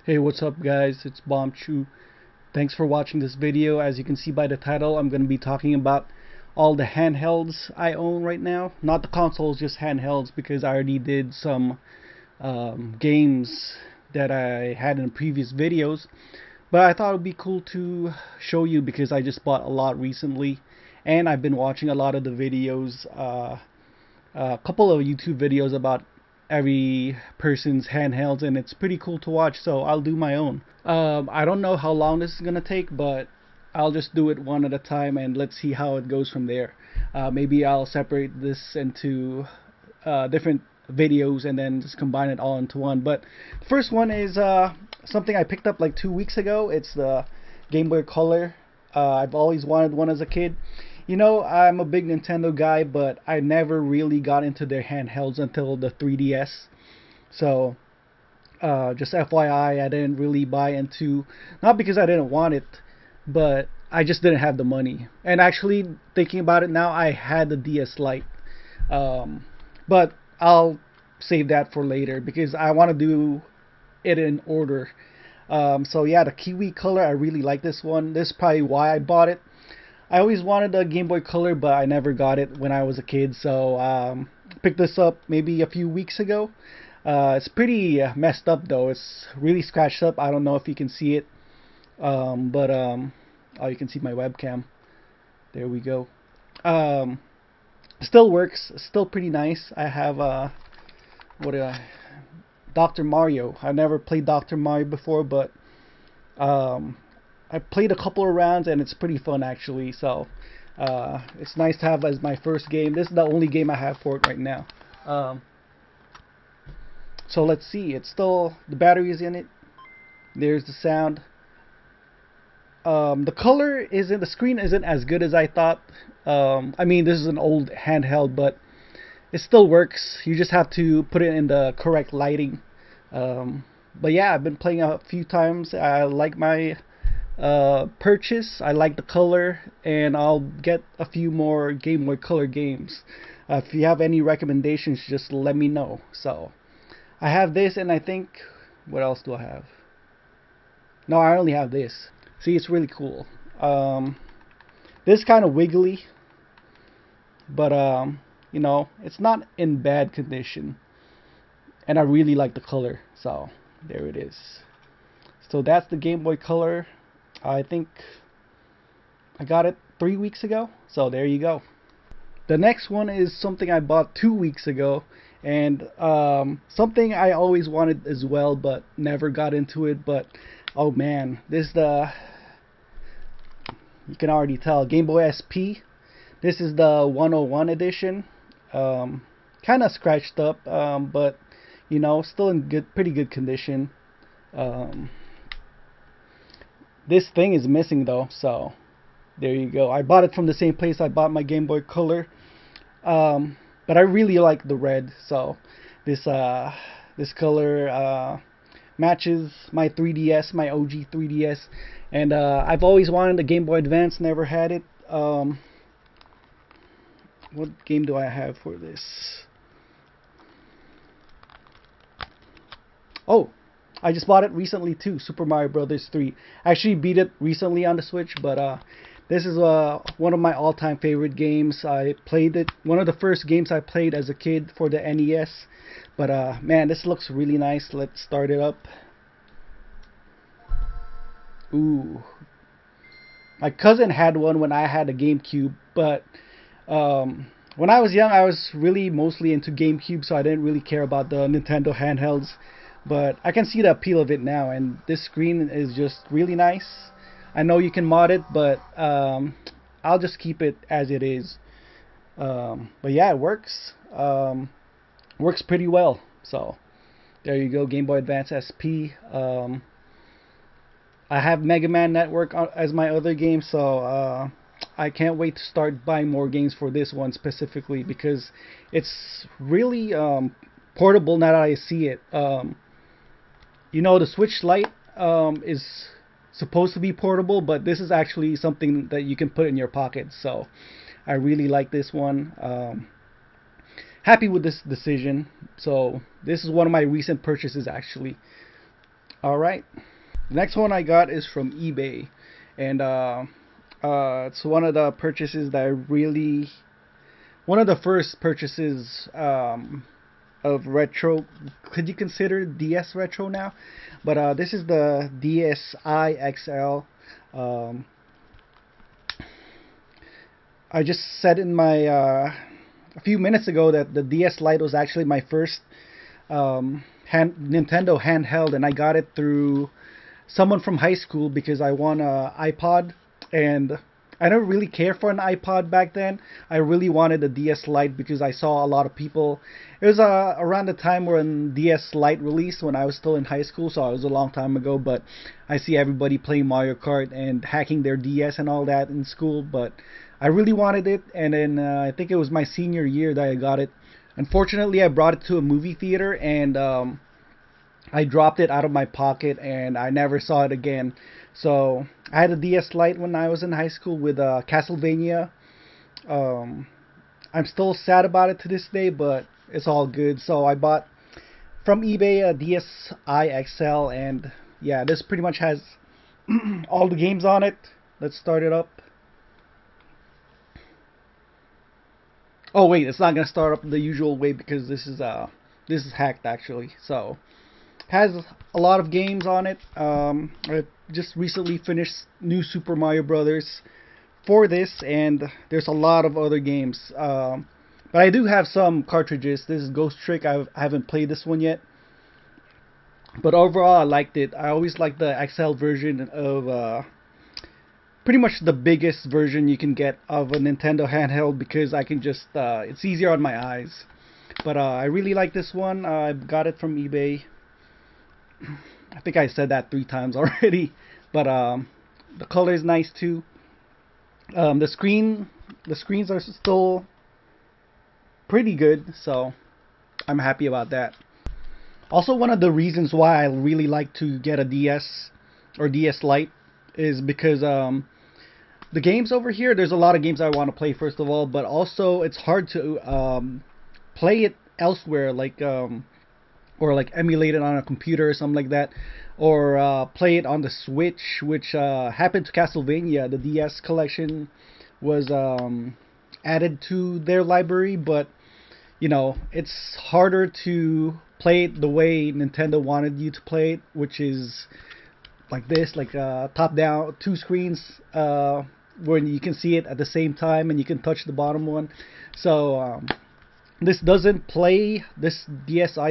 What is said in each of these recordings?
Hey, what's up guys? It's Bomb Chu. Thanks for watching this video. As you can see by the title, I'm going to be talking about all the handhelds I own right now. Not the consoles, just handhelds, because I already did some games that I had in previous videos. But I thought it would be cool to show you because I just bought a lot recently. And I've been watching a lot of the videos, a couple of YouTube videos about every person's handhelds, and it's pretty cool to watch, so I'll do my own. I don't know how long this is gonna take, but I'll just do it one at a time and let's see how it goes from there. Maybe I'll separate this into different videos and then just combine it all into one. But the first one is something I picked up like 2 weeks ago. It's the Game Boy Color. I've always wanted one as a kid. You know, I'm a big Nintendo guy, but I never really got into their handhelds until the 3DS. So, just FYI, I didn't really buy into, not because I didn't want it, but I just didn't have the money. And actually, thinking about it now, I had the DS Lite. But I'll save that for later because I want to do it in order. So yeah, the Kiwi Color, I really like this one. This is probably why I bought it. I always wanted a Game Boy Color, but I never got it when I was a kid. So picked this up maybe a few weeks ago. It's pretty messed up though. It's really scratched up. I don't know if you can see it, but oh, you can see my webcam. There we go. Um, Still works. Still pretty nice. I have what Dr. Mario. I never played Dr. Mario before, but um, I played a couple of rounds and it's pretty fun actually. So it's nice to have as my first game. This is the only game I have for it right now. Um, so let's see. It's still the battery is in it. There's the sound. The color isn't the screen isn't as good as I thought. I mean, this is an old handheld, but it still works. You just have to put it in the correct lighting. But yeah, I've been playing a few times. I like my purchase. I like the color, and I'll get a few more Game Boy Color games. If you have any recommendations, just let me know. So I have this, and I think what else do I have? No, I only have this. See, it's really cool. This kind of wiggly, but you know, it's not in bad condition, and I really like the color. So there it is. So that's the Game Boy Color. I think I got it 3 weeks ago. So there you go. The next one is something I bought 2 weeks ago, and something I always wanted as well, but never got into it. But oh man, this is the, you can already tell, Game Boy SP. This is the 101 edition. Kind of scratched up, but you know, still in pretty good condition. Um, this thing is missing though, so there you go. I bought it from the same place I bought my Game Boy Color, but I really like the red, so this this color matches my 3DS, my OG 3DS, and I've always wanted a Game Boy Advance, never had it. What game do I have for this? Oh, I just bought it recently too, Super Mario Brothers 3. I actually beat it recently on the Switch, but this is one of my all-time favorite games. I played it, one of the first games I played as a kid for the NES. But man, this looks really nice. Let's start it up. Ooh, my cousin had one when I had a GameCube, but when I was young, I was really mostly into GameCube, so I didn't really care about the Nintendo handhelds. But I can see the appeal of it now, and this screen is just really nice. I know you can mod it, but I'll just keep it as it is. But yeah, it works. Works pretty well. So there you go, Game Boy Advance SP. I have Mega Man Network as my other game, so I can't wait to start buying more games for this one specifically because it's really portable now that I see it. You know, the Switch Lite is supposed to be portable, but this is actually something that you can put in your pocket. So I really like this one. Happy with this decision. So this is one of my recent purchases actually. All right. The next one I got is from eBay, and it's one of the purchases that I really, one of the first purchases of retro. Could you consider DS retro now? But this is the DSi XL. Um, I just said in my a few minutes ago that the DS Lite was actually my first Nintendo handheld, and I got it through someone from high school because I won a iPod, and I don't really care for an iPod back then. I really wanted a DS Lite because I saw a lot of people. It was around the time when DS Lite released when I was still in high school, so it was a long time ago. But I see everybody playing Mario Kart and hacking their DS and all that in school. But I really wanted it, and then I think it was my senior year that I got it. Unfortunately, I brought it to a movie theater, and I dropped it out of my pocket and I never saw it again. So I had a DS Lite when I was in high school with Castlevania. Um, I'm still sad about it to this day, but it's all good. So I bought from eBay a DSi XL, and yeah, this pretty much has all the games on it. Let's start it up. Oh wait, it's not gonna start up the usual way because this is hacked actually. So has a lot of games on it. I just recently finished New Super Mario Brothers for this, and there's a lot of other games. But I do have some cartridges. This is Ghost Trick. I haven't played this one yet, but overall I liked it. I always liked the XL version of pretty much the biggest version you can get of a Nintendo handheld because I can just it's easier on my eyes. But I really like this one. I got it from eBay. I think I said that 3 times already, but the color is nice too. The screens are still pretty good, so I'm happy about that. Also, one of the reasons why I really like to get a DS or DS Lite is because the games over here. There's a lot of games I want to play first of all, but also it's hard to play it elsewhere, like or like emulate it on a computer or something like that, or play it on the Switch, which happened to Castlevania. The DS collection was added to their library, but you know it's harder to play it the way Nintendo wanted you to play it, which is like this, like top down, 2 screens, when you can see it at the same time and you can touch the bottom one. So this DSi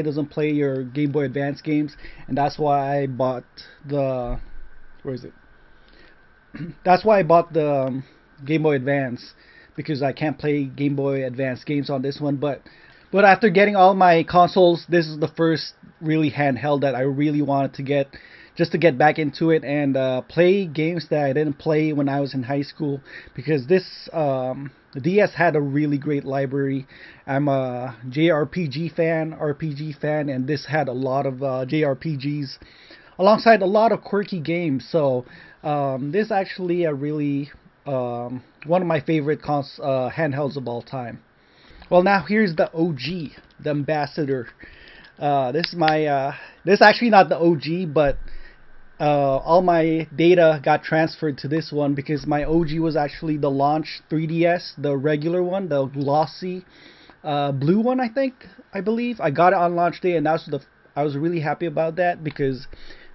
doesn't play your Game Boy Advance games, and that's why I bought the where is it? That's why I bought the Game Boy Advance, because I can't play Game Boy Advance games on this one. But after getting all my consoles, this is the first really handheld that I really wanted to get, just to get back into it and play games that I didn't play when I was in high school, because the DS had a really great library. I'm a JRPG fan, and this had a lot of JRPGs alongside a lot of quirky games. So this is actually a really one of my favorite handhelds of all time. Well, now here's the OG, the Ambassador. This is my this is actually not the OG, but all my data got transferred to this one because my OG was actually the launch 3DS, the regular one, the glossy blue one, I believe. I got it on launch day, and I was really happy about that because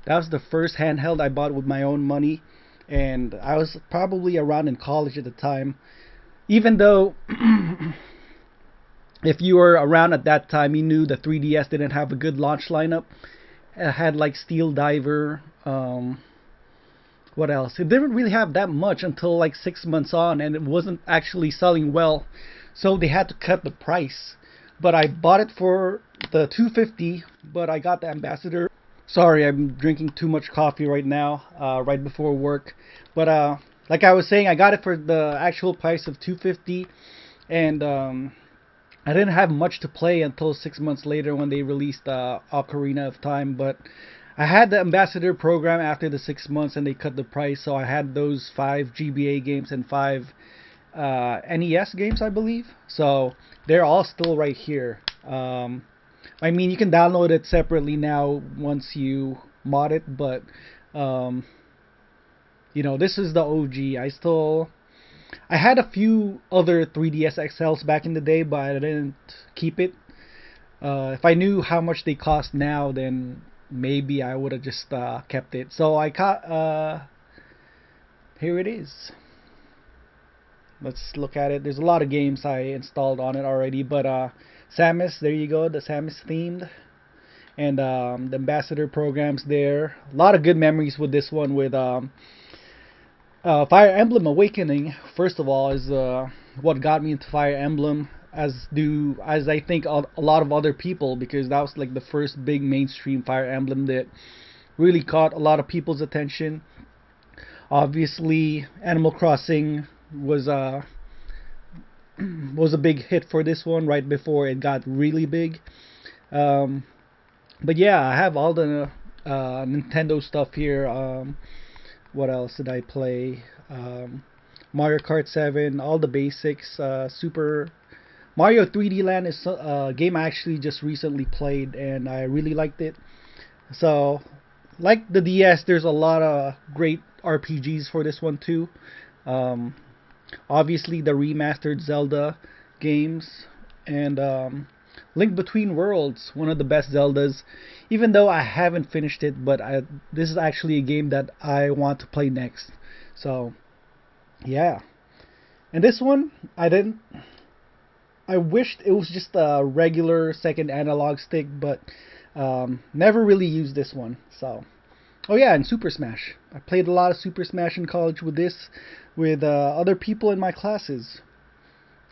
that was the first handheld I bought with my own money, and I was probably around in college at the time. Even though if you were around at that time, you knew the 3DS didn't have a good launch lineup. It had like Steel Diver. What else? It didn't really have that much until like 6 months on, and it wasn't actually selling well, so they had to cut the price. But I bought it for the 250, but I got the Ambassador. Sorry, I'm drinking too much coffee right now, right before work. But like I was saying, I got it for the actual price of 250, and I didn't have much to play until 6 months later when they released Ocarina of Time. But I had the Ambassador program after the 6 months, and they cut the price, so I had those 5 GBA games and 5 NES games, I believe. So they're all still right here. I mean, you can download it separately now once you mod it, but um, you know, this is the OG. I had a few other 3DS XLs back in the day, but I didn't keep it. If I knew how much they cost now, then maybe I would have just kept it. So I got here it is. Let's look at it. There's a lot of games I installed on it already, but Samus, there you go, the Samus themed, and the ambassador programs there. A lot of good memories with this one. With Fire Emblem Awakening, first of all, is what got me into Fire Emblem, as I think a lot of other people, because that was like the first big mainstream Fire Emblem that really caught a lot of people's attention. Obviously, Animal Crossing was was a big hit for this one right before it got really big. Um, but yeah, I have all the Nintendo stuff here. What else did I play? Mario Kart 7, all the basics. Super Mario 3D Land is a game I actually just recently played, and I really liked it. So, like the DS, there's a lot of great RPGs for this one too. Um, Obviously, the remastered Zelda games, and Link Between Worlds, one of the best Zeldas. Even though I haven't finished it, but this is actually a game that I want to play next. So, yeah. And this one, I didn't. I wished it was just a regular second analog stick, but never really used this one. So, oh yeah, and Super Smash. I played a lot of Super Smash in college with this, with other people in my classes.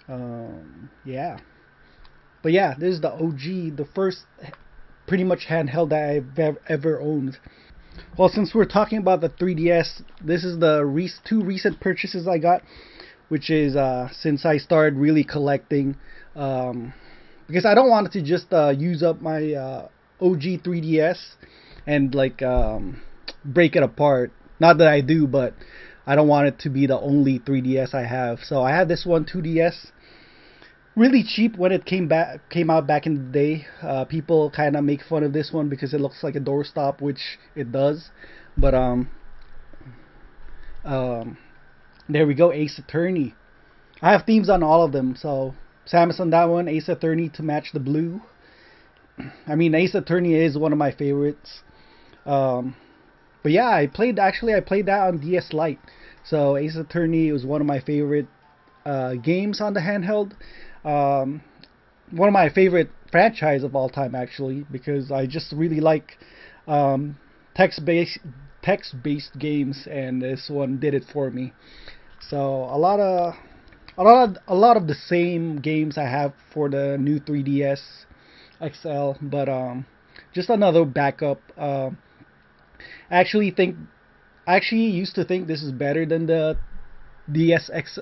Yeah. But yeah, this is the OG, the first pretty much handheld that I've ever owned. Well, since we're talking about the 3DS, this is the two recent purchases I got, which is since I started really collecting, because I don't want it to just use up my OG 3DS and like break it apart. Not that I do, but I don't want it to be the only 3DS I have. So I had this one 2DS, really cheap when it came out back in the day. People kind of make fun of this one because it looks like a doorstop, which it does. But um, there we go, Ace Attorney. I have themes on all of them. So Samus on that one, Ace Attorney to match the blue. I mean, Ace Attorney is one of my favorites. But yeah, I played that on DS Lite. So Ace Attorney was one of my favorite games on the handheld. One of my favorite franchise of all time, actually, because I just really like um, text-based text-based games, and this one did it for me. So a lot of the same games I have for the new 3DS XL, but just another backup. Actually think I actually used to think this is better than the DSX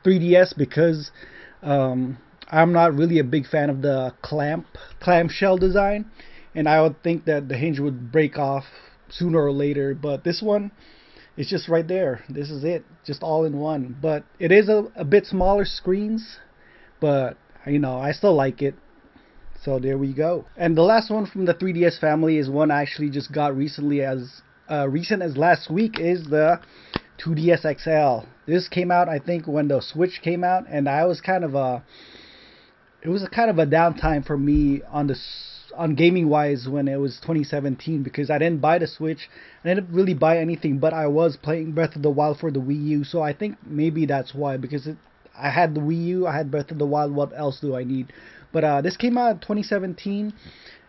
3DS because I'm not really a big fan of the clamshell design, and I would think that the hinge would break off sooner or later. But this one is just right there. This is it, just all in one. But it is a bit smaller screens, but I still like it. So there we go. And the last one from the 3DS family is one I actually just got recently, as recent as last week, is the 2DS XL. This came out, I think, when the Switch came out, and I was kind of it was a kind of a downtime for me on gaming wise when it was 2017, because I didn't buy the Switch. I didn't really buy anything, but I was playing Breath of the Wild for the Wii U, so I think maybe that's why, because I had the Wii U, I had Breath of the Wild, what else do I need? But this came out in 2017,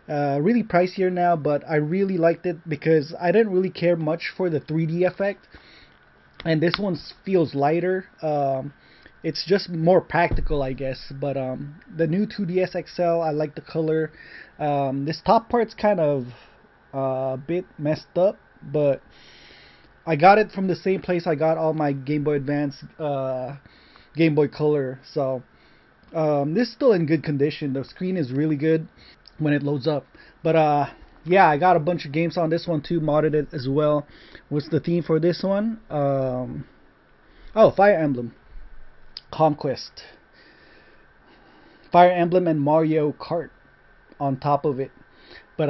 really pricier now, but I really liked it because I didn't really care much for the 3D effect, and this one feels lighter. It's just more practical, I guess. But the new 2DS XL, I like the color. This top part's kind of a bit messed up, but I got it from the same place I got all my Game Boy Advance, Game Boy Color. So this is still in good condition. The screen is really good when it loads up. But yeah, I got a bunch of games on this one too, modded it as well. What's the theme for this one? Oh, Fire Emblem Conquest, Fire Emblem, and Mario Kart on top of it. But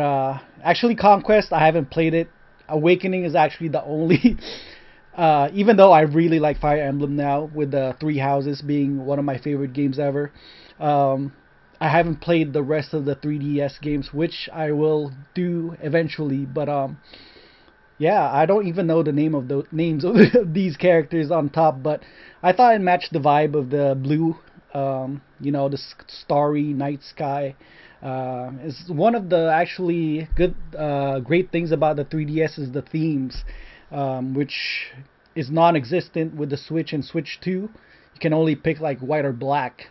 actually, Conquest I haven't played it. Awakening is actually the only. Even though I really like Fire Emblem now, with the Three Houses being one of my favorite games ever, um, I haven't played the rest of the 3DS games, which I will do eventually. But yeah, I don't even know the names of these characters on top, but I thought it matched the vibe of the blue, the starry night sky. It's one of the actually great things about the 3DS is the themes, which is non-existent with the Switch and Switch 2. You can only pick like white or black.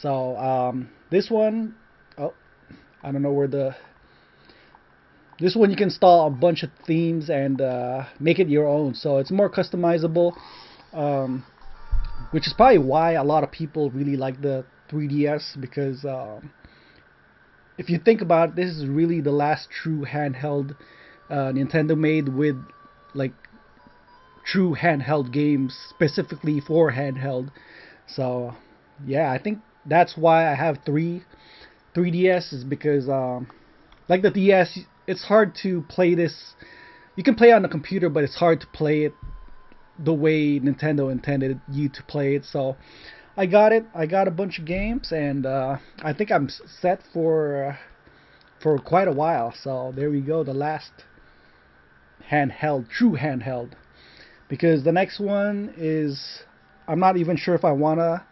So this one, oh, I don't know where the this one you can install a bunch of themes and make it your own, so it's more customizable, um, which is probably why a lot of people really like the 3DS because if you think about it, this is really the last true handheld Nintendo made with like true handheld games specifically for handheld. So yeah, I think that's why I have three 3DS is because like the DS, it's hard to play this. You can play on the computer, but it's hard to play it the way Nintendo intended you to play it. So I got it. I got a bunch of games, and I think I'm set for quite a while. So there we go, the last handheld, true handheld. Because the next one is, I'm not even sure if I wanna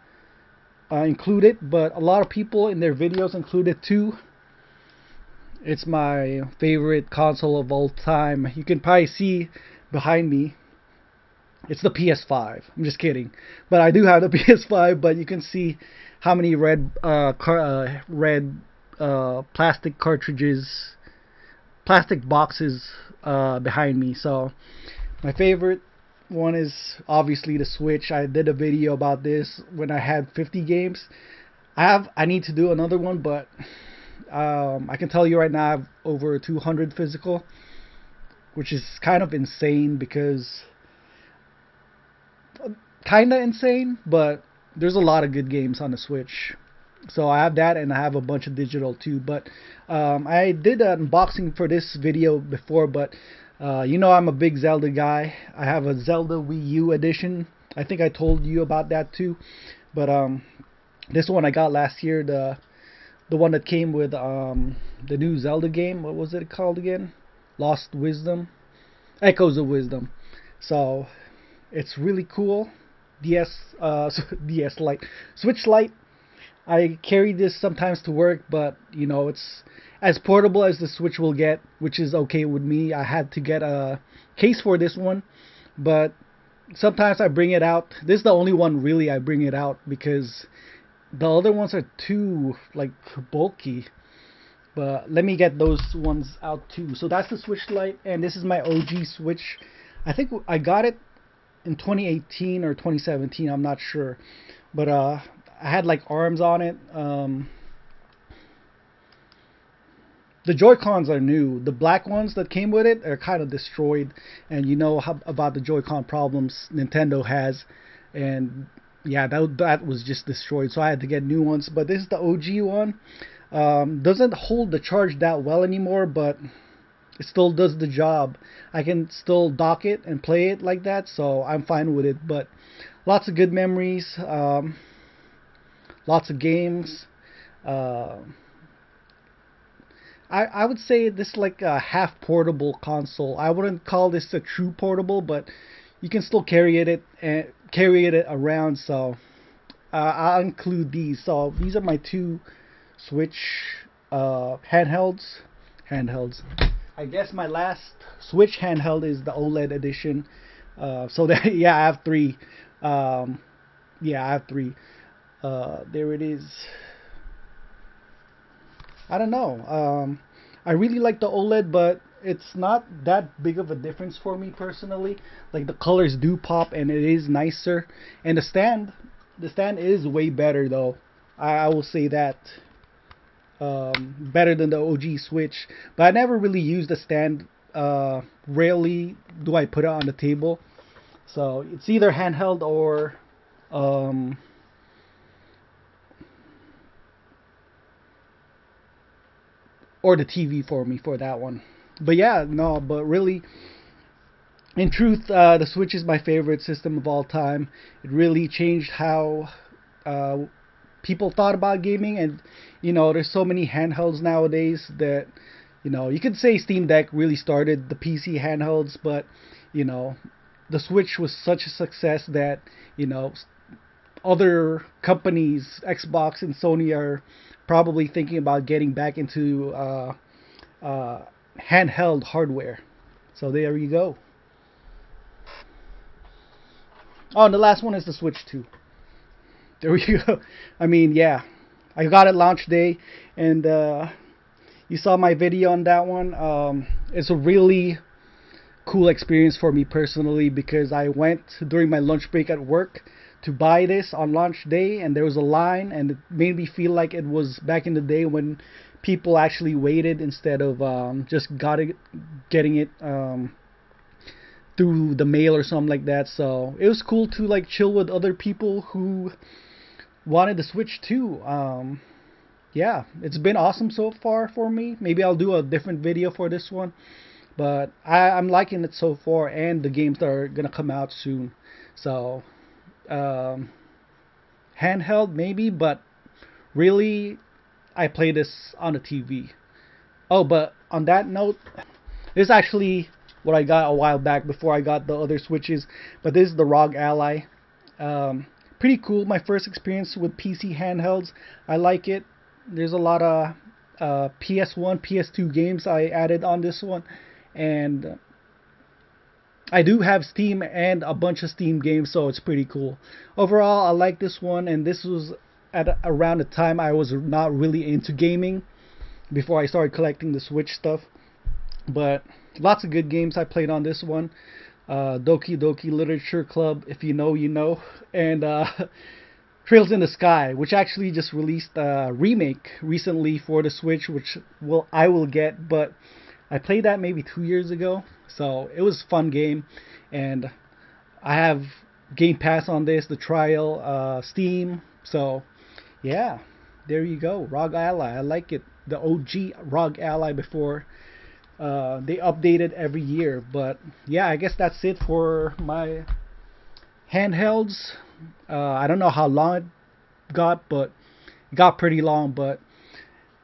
include it, but a lot of people in their videos include it too. It's my favorite console of all time. You can probably see behind me. It's the PS5. I'm just kidding, but I do have the PS5. But you can see how many red plastic cartridges, plastic boxes behind me. So my favorite one is obviously the Switch. I did a video about this when I had 50 games. I need to do another one, but I can tell you right now I have over 200 physical, which is kind of insane because kind of insane, but there's a lot of good games on the Switch. So I have that, and I have a bunch of digital too. But I did an unboxing for this video before, but I'm a big Zelda guy. I have a Zelda Wii U edition. I think I told you about that too. But this one I got last year, the one that came with the new Zelda game. What was it called again? Lost Wisdom, Echoes of Wisdom. So it's really cool. DS Lite, Switch Lite. I carry this sometimes to work, but it's as portable as the Switch will get, which is okay with me. I had to get a case for this one, but sometimes I bring it out. This is the only one really I bring it out because the other ones are too like bulky. But let me get those ones out too. So that's the Switch Lite, and this is my OG Switch. I think I got it in 2018 or 2017. I'm not sure, but I had like arms on it. The Joy-Cons are new. The black ones that came with it are kind of destroyed, and about the Joy-Con problems Nintendo has, and yeah, that was just destroyed. So I had to get new ones. But this is the OG one. Doesn't hold the charge that well anymore, but it still does the job. I can still dock it and play it like that, so I'm fine with it. But lots of good memories, lots of games. I would say this is like a half portable console. I wouldn't call this a true portable, but you can still carry it around. So I'll include these. So these are my two Switch handhelds. Handhelds. I guess my last Switch handheld is the OLED edition. So that, yeah, I have three. Yeah, I have three. There it is. I don't know. I really like the OLED, but it's not that big of a difference for me personally. Like the colors do pop, and it is nicer. And the stand is way better though. I will say that. Better than the OG Switch, but I never really use the stand. Rarely do I put it on the table, so it's either handheld um, or the TV for me for that one. But yeah, no, but really, in truth, the Switch is my favorite system of all time. It really changed how uh, people thought about gaming, and there's so many handhelds nowadays that you could say Steam Deck really started the PC handhelds, but you know the Switch was such a success that other companies, Xbox and Sony, are probably thinking about getting back into handheld hardware. So there you go. Oh, and the last one is the Switch 2. There we go. I mean, yeah, I got it launch day, and you saw my video on that one. It's a really cool experience for me personally because I went during my lunch break at work to buy this on launch day, and there was a line, and it made me feel like it was back in the day when people actually waited instead of just getting it through the mail or something like that. So it was cool to like chill with other people who wanted the Switch too. Yeah, it's been awesome so far for me. Maybe I'll do a different video for this one, but I'm liking it so far, and the games that are gonna come out soon. So um, handheld maybe, but really I play this on a TV. Oh, but on that note, this is actually what I got a while back before I got the other Switches. But this is the ROG Ally. Pretty cool. My first experience with PC handhelds. I like it. There's a lot of PS1, PS2 games I added on this one, and I do have Steam and a bunch of Steam games, so it's pretty cool. Overall, I like this one, and this was at around the time I was not really into gaming before I started collecting the Switch stuff. But lots of good games I played on this one. Doki Doki Literature Club, if you know, you know, and Trails in the Sky, which actually just released a remake recently for the Switch, which I will get, but I played that maybe 2 years ago, so it was a fun game, and I have Game Pass on this, the trial, Steam, so yeah, there you go, ROG Ally. I like it, the OG ROG Ally before they updated every year. But yeah, I guess that's it for my handhelds. I don't know how long it got, but it got pretty long. But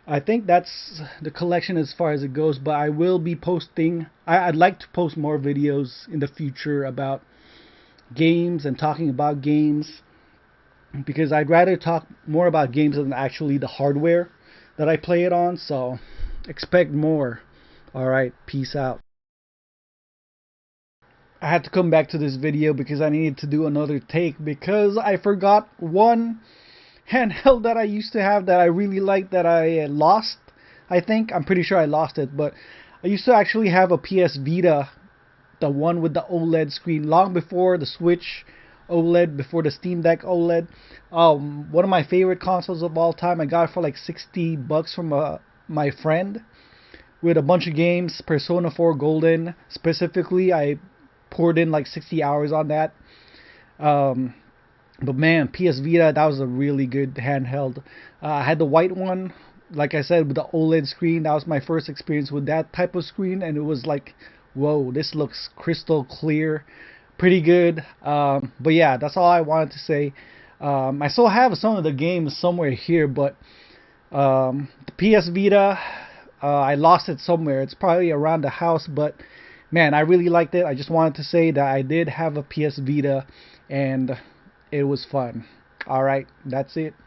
I think that's the collection as far as it goes. But I will be posting. I'd like to post more videos in the future about games and talking about games, because I'd rather talk more about games than actually the hardware that I play it on. So expect more. Alright, peace out. I had to come back to this video because I needed to do another take, because I forgot one handheld that I used to have that I really liked that I lost. I'm pretty sure I lost it, but I used to actually have a PS Vita, the one with the OLED screen, long before the Switch OLED, before the Steam Deck OLED. One of my favorite consoles of all time. I got it for like $60 from my friend, with a bunch of games. Persona 4 Golden specifically, I poured in like 60 hours on that. But man, PS Vita, that was a really good handheld. I had the white one, like I said, with the OLED screen. That was my first experience with that type of screen, and it was like, whoa, this looks crystal clear, pretty good. But yeah, that's all I wanted to say. I still have some of the games somewhere here, but the PS Vita, I lost it somewhere. It's probably around the house, but man, I really liked it. I just wanted to say that I did have a PS Vita, and it was fun. Alright, that's it.